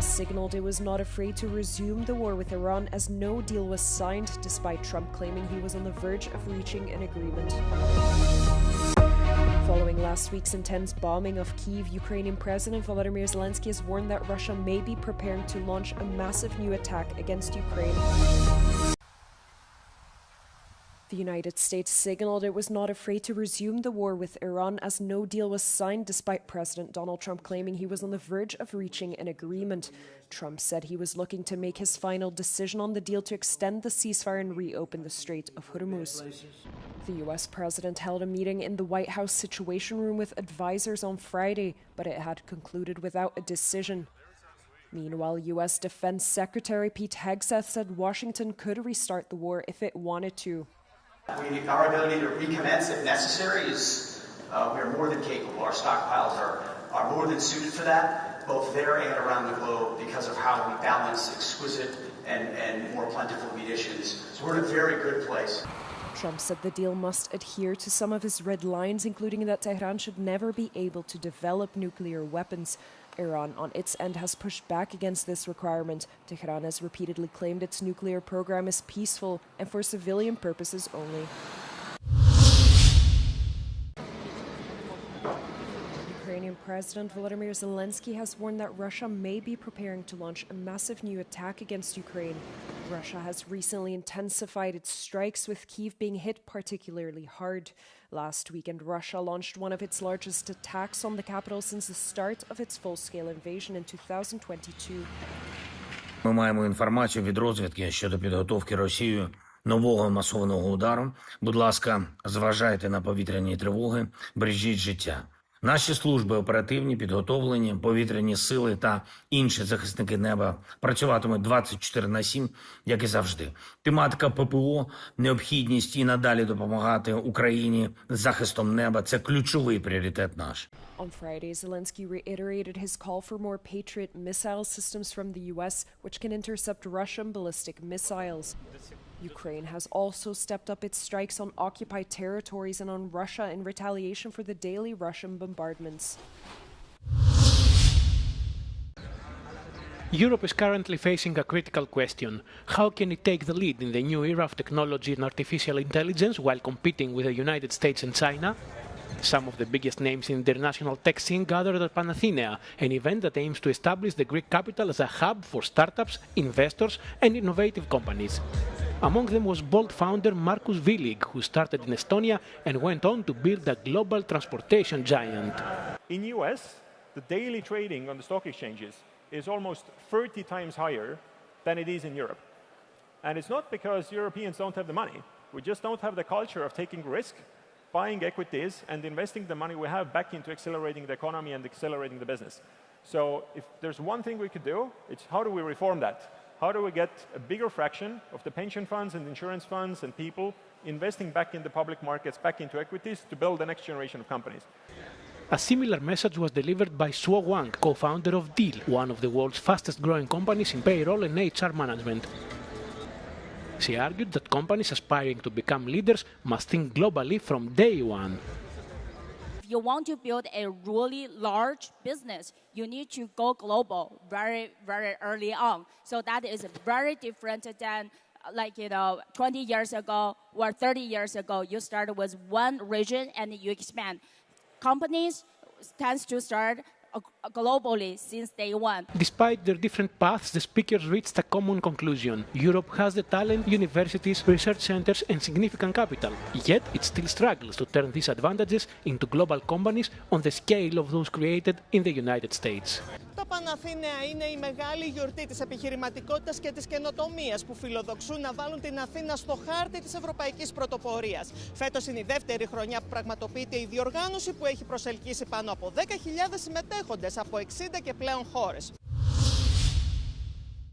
US signaled it was not afraid to resume the war with Iran as no deal was signed, despite Trump claiming he was on the verge of reaching an agreement. Following last week's intense bombing of Kyiv, Ukrainian President Volodymyr Zelensky has warned that Russia may be preparing to launch a massive new attack against Ukraine. The United States signaled it was not afraid to resume the war with Iran as no deal was signed, despite President Donald Trump claiming he was on the verge of reaching an agreement. Trump said he was looking to make his final decision on the deal to extend the ceasefire and reopen the Strait of Hormuz. The U.S. president held a meeting in the White House Situation Room with advisors on Friday, but it had concluded without a decision. Meanwhile, U.S. Defense Secretary Pete Hegseth said Washington could restart the war if it wanted to. Our ability to recommence if necessary is we are more than capable. Our stockpiles are more than suited for that, both there and around the globe, because of how we balance exquisite and more plentiful munitions. So we're in a very good place. Trump said the deal must adhere to some of his red lines, including that Tehran should never be able to develop nuclear weapons. Iran, on its end, has pushed back against this requirement. Tehran has repeatedly claimed its nuclear program is peaceful and for civilian purposes only. Ukrainian President Volodymyr Zelensky has warned that Russia may be preparing to launch a massive new attack against Ukraine. Russia has recently intensified its strikes, with Kyiv being hit particularly hard. Last weekend, Russia launched one of its largest attacks on the capital since the start of its full-scale invasion in 2022. Ми маємо інформацію від розвідки щодо підготовки Росією нового масованого удару. Будь ласка, зважайте на повітряні тривоги, бережіть життя. Наші служби оперативні, підготовлені, повітряні сили та інші захисники неба працюватимуть 24/7, як і завжди. Тематика ППО, необхідність і надалі допомагати Україні з захистом неба – це ключовий пріоритет наш. On Friday, Zelensky reiterated his call for more Patriot missile systems from the U.S., which can intercept Russian ballistic missiles. Ukraine has also stepped up its strikes on occupied territories and on Russia in retaliation for the daily Russian bombardments. Europe is currently facing a critical question. How can it take the lead in the new era of technology and artificial intelligence while competing with the United States and China? Some of the biggest names in the international tech scene gathered at Panathinaea, an event that aims to establish the Greek capital as a hub for startups, investors, and innovative companies. Among them was Bolt founder Markus Villig, who started in Estonia and went on to build a global transportation giant. In the US, the daily trading on the stock exchanges is almost 30 times higher than it is in Europe. And it's not because Europeans don't have the money. We just don't have the culture of taking risk, buying equities, and investing the money we have back into accelerating the economy and accelerating the business. So if there's one thing we could do, it's how do we reform that? How do we get a bigger fraction of the pension funds and insurance funds and people investing back in the public markets, back into equities, to build the next generation of companies? A similar message was delivered by Suo Wang, co-founder of Deal, one of the world's fastest-growing companies in payroll and HR management. She argued that companies aspiring to become leaders must think globally from day one. If you want to build a really large business, you need to go global very, very early on. So that is very different than 20 years ago or 30 years ago. You start with one region and you expand. Companies tend to start globally since day one. Despite their different paths, the speakers reached a common conclusion. Europe has the talent, universities, research centers, and significant capital. Yet it still struggles to turn these advantages into global companies on the scale of those created in the United States. Το Παναθηναία είναι η μεγάλη γιορτή της επιχειρηματικότητας και της καινοτομίας που φιλοδοξούν να βάλουν την Αθήνα στο χάρτη της ευρωπαϊκής πρωτοπορίας. Φέτος είναι η δεύτερη χρονιά που πραγματοποιείται η διοργάνωση, που έχει προσελκύσει πάνω από 10.000 συμμετέχοντες από 60 και πλέον χώρες.